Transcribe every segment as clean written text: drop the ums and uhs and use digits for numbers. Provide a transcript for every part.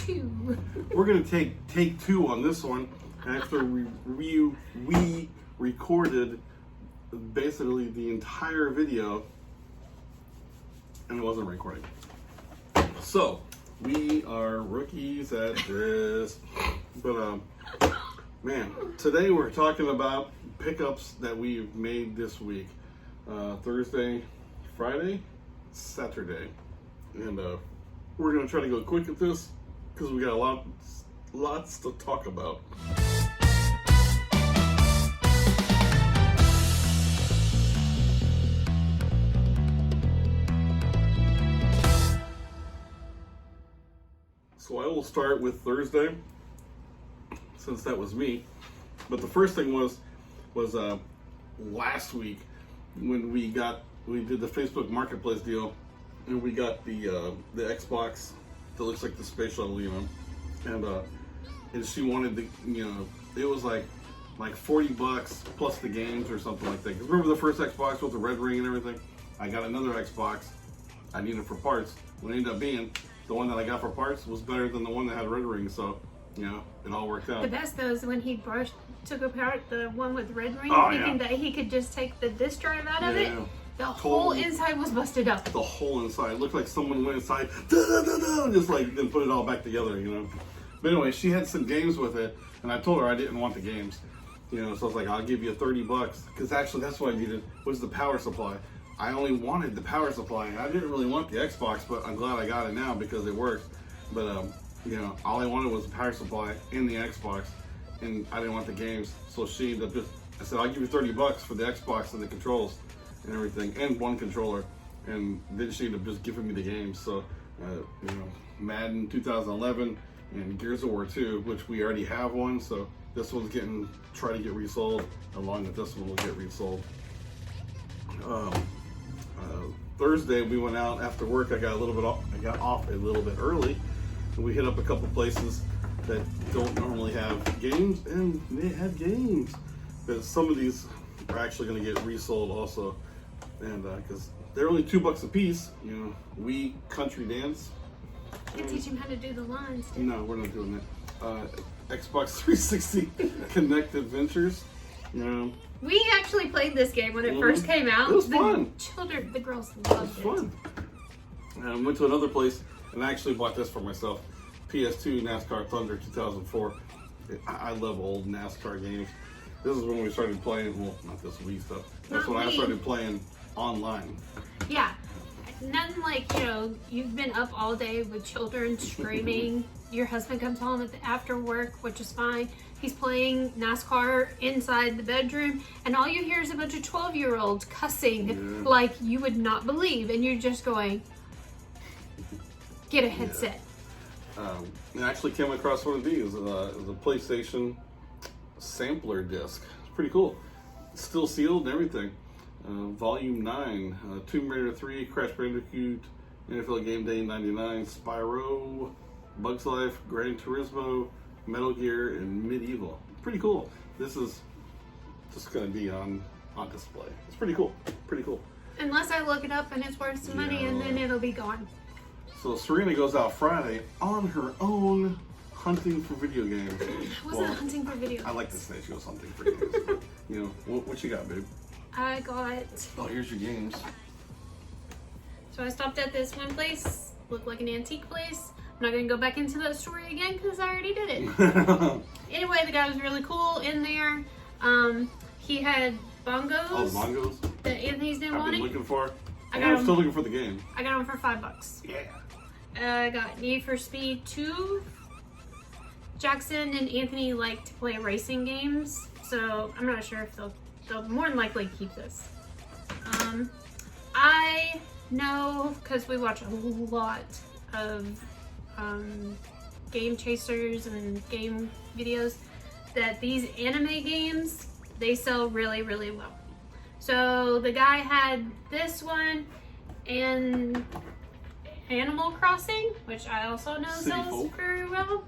two. We're gonna take two on this one after we recorded basically the entire video and it wasn't recording. So we are rookies at this, but man, today we're talking about pickups that we've made this week, Thursday, Friday, Saturday, and we're gonna try to go quick at this because we got lots to talk about. So I will start with Thursday, since that was me. But the first thing was last week when we did the Facebook Marketplace deal, and we got the Xbox that looks like the space shuttle, and she wanted the, it was like $40 plus the games or something like that. 'Cause remember the first Xbox with the red ring and everything? I got another Xbox. I needed it for parts. What it ended up being, the one that I got for parts was better than the one that had red ring, so it all worked out. The best though is when he took apart the one with red ring, Oh, thinking that he could just take the disk drive out of it. Yeah. The whole inside was busted up. The whole inside. It looked like someone went inside, and just then put it all back together, But anyway, she had some games with it, and I told her I didn't want the games. So I was like, I'll give you $30, because actually that's what I needed, was the power supply. I only wanted the power supply. I didn't really want the Xbox, but I'm glad I got it now because it works. But all I wanted was the power supply in the Xbox, and I didn't want the games. So she ended up I said, I'll give you $30 for the Xbox and the controls and everything, and one controller. And then she ended up just giving me the games. So, Madden 2011 and Gears of War 2, which we already have one. So this one's try to get resold, along with this one will get resold. Thursday we went out after work. I got off a little bit early, and we hit up a couple places that don't normally have games, and they had games. But some of these are actually going to get resold also, and because they're only $2 a piece. We Country Dance. You can teach him how to do the lines. No, we're not doing that. Xbox 360 Connect Adventures. We actually played this game when it first came out. It was fun. The girls loved it. It was fun. And I went to another place and I actually bought this for myself. PS2 NASCAR Thunder 2004. I love old NASCAR games. This is when we started playing, well, not this Wii stuff. That's when I started playing online. Yeah. Nothing like, you've been up all day with children screaming. Your husband comes home after work, which is fine. He's playing NASCAR inside the bedroom, and all you hear is a bunch of 12-year-olds cussing like you would not believe, and you're just going, get a headset. I actually came across one of these. It was a PlayStation sampler disc. It's pretty cool. It's still sealed and everything. Volume 9, Tomb Raider 3, Crash Bandicoot, NFL Game Day 99, Spyro, Bugs Life, Gran Turismo, Metal Gear, and Medieval. Pretty cool. This is just going to be on display. It's pretty cool. Pretty cool. Unless I look it up and it's worth some money, and then it'll be gone. So Serena goes out Friday on her own hunting for video games. I wasn't hunting for video games. I like to say she goes hunting for games. What you got, babe? I got... Oh, here's your games. So I stopped at this one place. Looked like an antique place. I'm not going to go back into that story again because I already did it. Anyway, the guy was really cool in there. He had bongos. Oh, bongos? That Anthony's been I've wanting. been looking for. I'm still looking for the game. I got them for $5. Yeah. I got Need for Speed 2. Jackson and Anthony like to play racing games, so I'm not sure if they'll more than likely keep this. I know, because we watch a lot of game chasers and game videos, that these anime games, they sell really, really well. So the guy had this one and Animal Crossing, which I also know sells very well.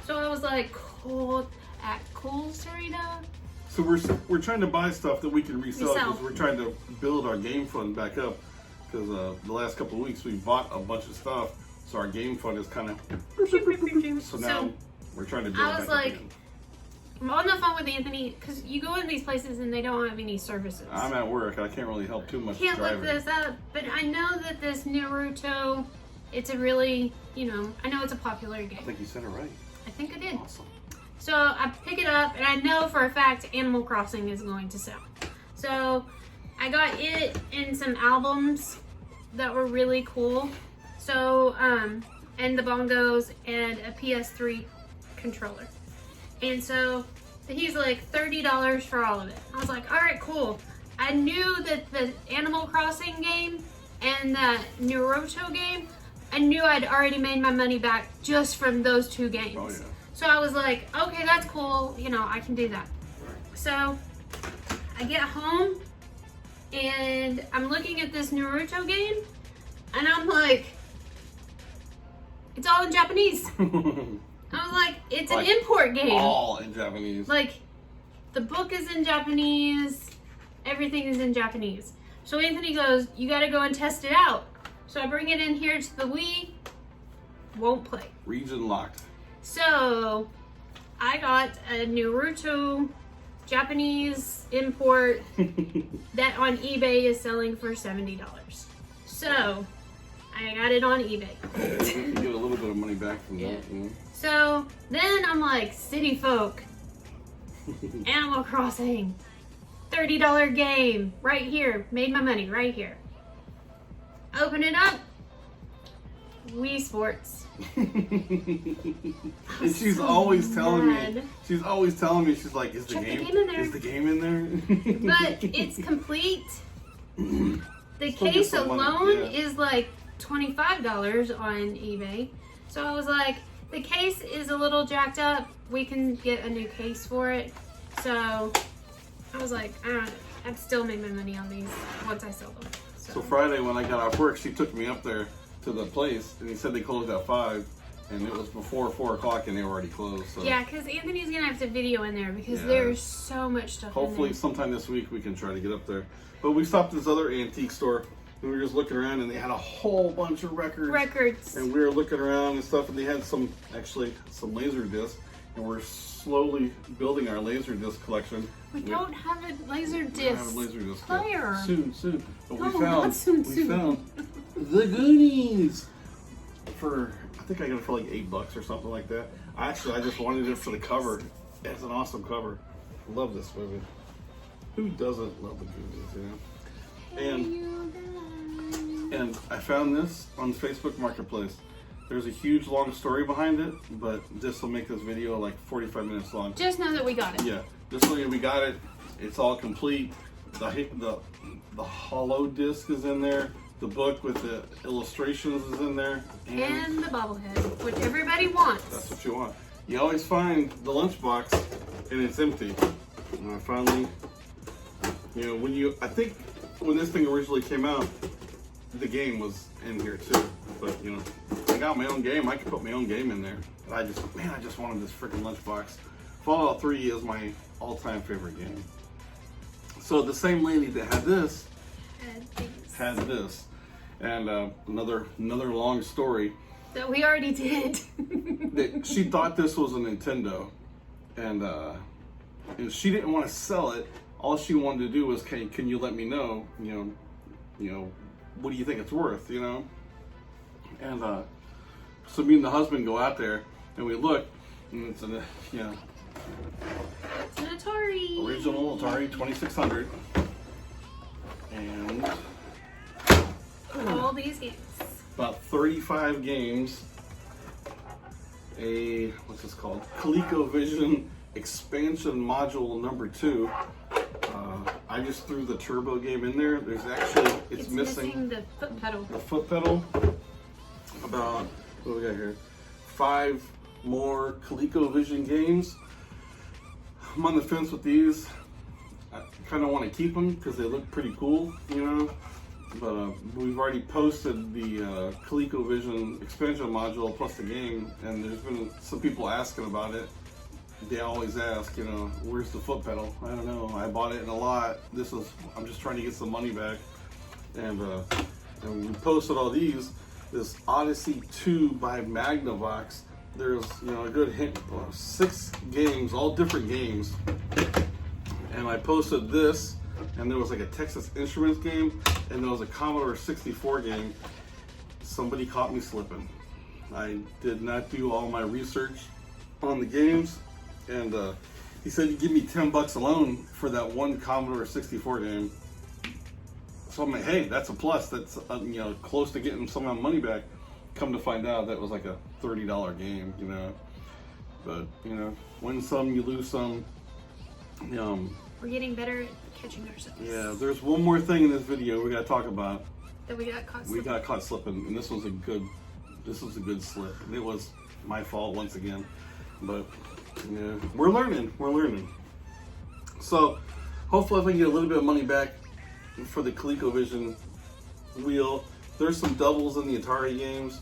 So I was like, cool, Serena. So we're trying to buy stuff that we can resell because we're trying to build our game fund back up. Because the last couple of weeks we bought a bunch of stuff, So our game fund is kind of. So now So we're trying to build I was back up like, again. I'm on the phone with Anthony because you go in these places and they don't have any services. I'm at work. I can't really help too much. Can't look driving. this up, but I know that this Naruto, it's a really, I know it's a popular I game. think you said it right. I think I did. Awesome. So I pick it up, and I know for a fact Animal Crossing is going to sell. So I got it in some albums that were really cool. So, and the bongos and a PS3 controller. And so he's like $30 for all of it. I was like, all right, cool. I knew that the Animal Crossing game and the Naruto game, I knew I'd already made my money back just from those two games. Oh yeah. So I was like, okay, that's cool. I can do that. So I get home and I'm looking at this Naruto game and I'm like, it's all in Japanese. I was like, it's Like, an import game. All in Japanese. Like, the book is in Japanese, everything is in Japanese. So Anthony goes, you gotta go and test it out. So I bring it in here to the Wii, won't play. Region locked. So I got a Naruto Japanese import that on eBay is selling for $70. So I got it on eBay. You get a little bit of money back from that. You know? So then I'm like, City Folk, Animal Crossing, $30 game, right here, made my money right here. Open it up, Wii Sports. And she's so always telling me, mad. she's like, is the Check the game, game in there. is the game in there? But it's complete. The Still get case some money, alone yeah. is like $25 on eBay. So I was like, the case is a little jacked up. We can get a new case for it. So I was like, I don't know. I've still made my money on these once I sell them. So Friday when I got off work, she took me up there to the place, and he said they closed at 5, and it was before 4 o'clock, and they were already closed. So Yeah, because Anthony's gonna have to video in there because Yeah. there's so much stuff hopefully in there. sometime this week we can try to get up there. But we stopped at this other antique store, and we were just looking around, and they had a whole bunch of records. And we were looking around and stuff, and they had some laser discs, and we're slowly building our laser disc collection. We don't have a laser We don't disc have a laser disc player. yet. Soon. But No, we not found soon. the Goonies for, I think I got it for like $8 or something like that. I just wanted it for the cover. It's an awesome cover. Love this movie. Who doesn't love the Goonies, And I found this on Facebook Marketplace. There's a huge long story behind it, but this will make this video like 45 minutes long. Just know that we got it. Yeah, this one we got it. It's all complete. The hollow disc is in there. The book with the illustrations is in there. And the bobblehead, which everybody wants. That's what you want. You always find the lunchbox and it's empty. And I finally, I think when this thing originally came out, the game was in here too. But I got my own game. I could put my own game in there. And I just wanted this freaking lunchbox. Fallout 3 is my all-time favorite game. So the same lady that had this had this, and another long story. That we already did. That she thought this was a Nintendo, and she didn't want to sell it. All she wanted to do was, can you let me know, what do you think it's worth, And so me and the husband go out there and we look, and it's an It's an Atari. original Atari 2600, and All these games. about 35 games. What's this called? ColecoVision expansion module number 2. I just threw the turbo game in there. There's actually, it's missing the foot pedal. the foot pedal. About, what do we got here? 5 more ColecoVision games. I'm on the fence with these. I kind of want to keep them because they look pretty cool, But we've already posted the ColecoVision expansion module plus the game, and there's been some people asking about it. They always ask, where's the foot pedal? I don't know. I bought it in a lot. I'm just trying to get some money back, and we posted all these, this Odyssey 2 by Magnavox. There's, you know, a good hint, 6 games, all different games. And I posted this, and there was like a Texas Instruments game, and there was a Commodore 64 game. Somebody caught me slipping. I did not do all my research on the games, and he said he'd give me $10 alone for that one Commodore 64 game. So I'm like, hey, that's a plus. That's you know, close to getting some of my money back. Come to find out, that was like a $30 game, you know. But you know, win some, you lose some. We're getting better at catching ourselves. Yeah, there's one more thing in this video we gotta talk about. That we got caught We slipping. got caught slipping, and this was a good slip. And it was my fault once again. But yeah, we're learning. So hopefully if I can get a little bit of money back for the ColecoVision wheel. There's some doubles in the Atari games.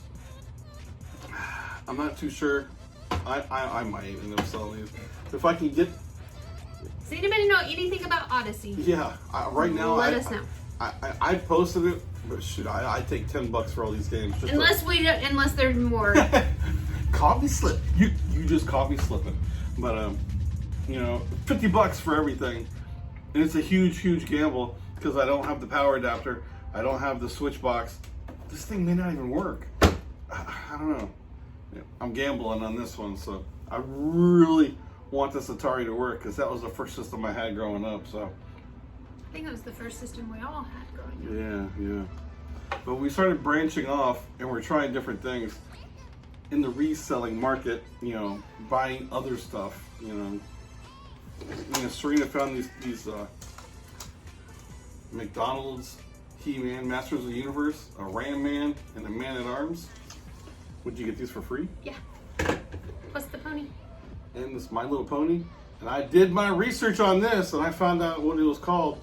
I'm not too sure. I might end up selling these. If I can get... Does anybody know anything about Odyssey? Yeah, right now Let us know. I posted it, but shoot, I take $10 for all these games. Just Unless there's more. Caught me slip. You just caught me slipping. But you know, $50 for everything, and it's a huge gamble because I don't have the power adapter. I don't have the switch box. This thing may not even work. I don't know. I'm gambling on this one, so I really want this Atari to work because that was the first system I had growing up. So I think it was the first system we all had growing up. yeah. But we started branching off, and we're trying different things in the reselling market. You know, buying other stuff. You know, Serena found these McDonald's He-Man Masters of the Universe, a Ram Man, and a Man at Arms. Would you get these for free? Yeah. Plus the pony. And this My Little Pony. And I did my research on this, and I found out what it was called.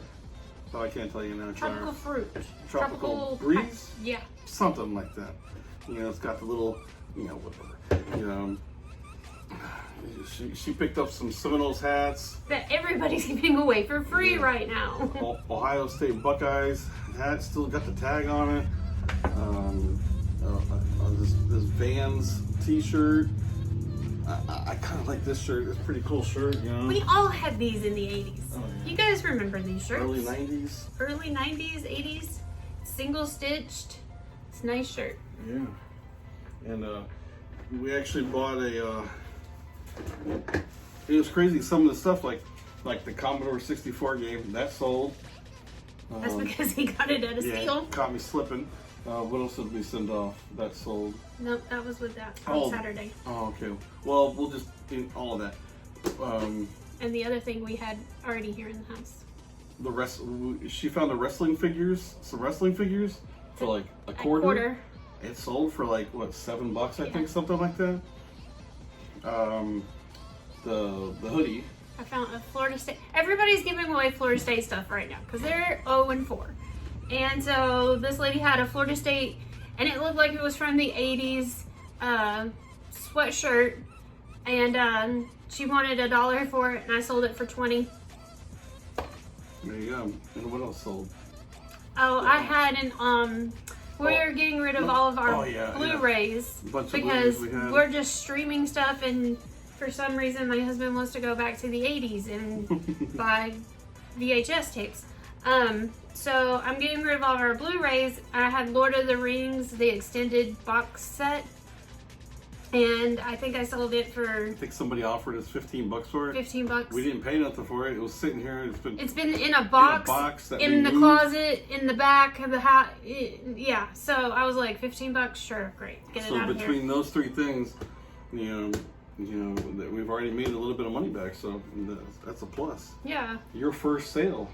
So I can't tell you now. Tropical fruit. Tropical breeze? Yeah. Something like that. You know, it's got the little, you know, whatever. You know, she picked up some Seminoles hats. That everybody's giving away for free right now. Ohio State Buckeyes hat, still got the tag on it. This Vans t-shirt. I kind of like this shirt. It's a pretty cool shirt, you know. We all had these in the 80s. Oh, yeah. You guys remember these shirts? Early 90s. Early 90s, 80s. Single stitched. It's a nice shirt. Yeah. And we actually bought a... it was crazy. Some of the stuff, like the Commodore 64 game, that sold. That's because he got it at a steal. Caught me slipping. What else did we send off? That sold. Nope, that was with that on Saturday. Oh, okay. Well, we'll just do all of that. And the other thing we had already here in the house. She found some wrestling figures for like a quarter. It sold for like what, $7, I think, something like that. The hoodie. I found a Florida State. Everybody's giving away Florida State stuff right now because they're 0-4. And so this lady had a Florida State, and it looked like it was from the 80s sweatshirt, and she wanted $1 for it, and I sold it for $20. There you go. And what else sold? Oh, I had an we're getting rid of all of our Blu-rays because we're just streaming stuff, and for some reason my husband wants to go back to the 80s and buy VHS tapes. So I'm getting rid of all of our Blu-rays. I had Lord of the Rings, the extended box set, and I think I sold it for... I think somebody offered us $15 for it. $15. We didn't pay nothing for it. It was sitting here. It's been in a box, in the closet, in the back of the house. Yeah, so I was like, $15, sure, great, get it out of here. So between those three things, you know, we've already made a little bit of money back, so that's a plus. Yeah. Your first sale.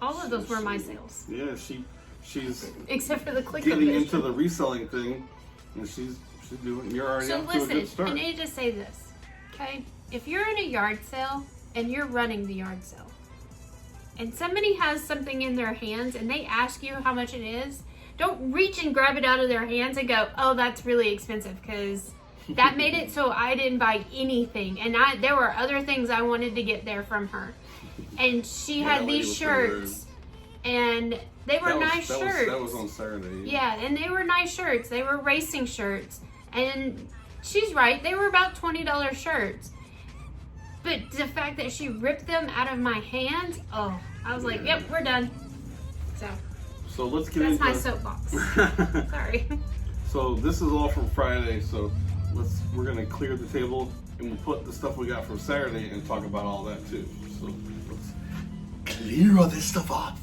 All of those were my sales. Yeah, she's except for the ColecoVision. Getting into the reselling thing, and she's doing. You're already so off to a good start. I need to say this, okay? If you're in a yard sale and you're running the yard sale, and somebody has something in their hands and they ask you how much it is, don't reach and grab it out of their hands and go, "Oh, that's really expensive," because that made it so I didn't buy anything, and there were other things I wanted to get there from her. And she had these shirts, and They were nice shirts. That was on Saturday. Yeah, and they were nice shirts. They were racing shirts. And she's right, they were about $20 shirts. But the fact that she ripped them out of my hands, I was like, yep, we're done. So let's get that's into my soapbox. Sorry. So this is all from Friday. So we're gonna clear the table and we'll put the stuff we got from Saturday and talk about all that too. So let's clear all this stuff off.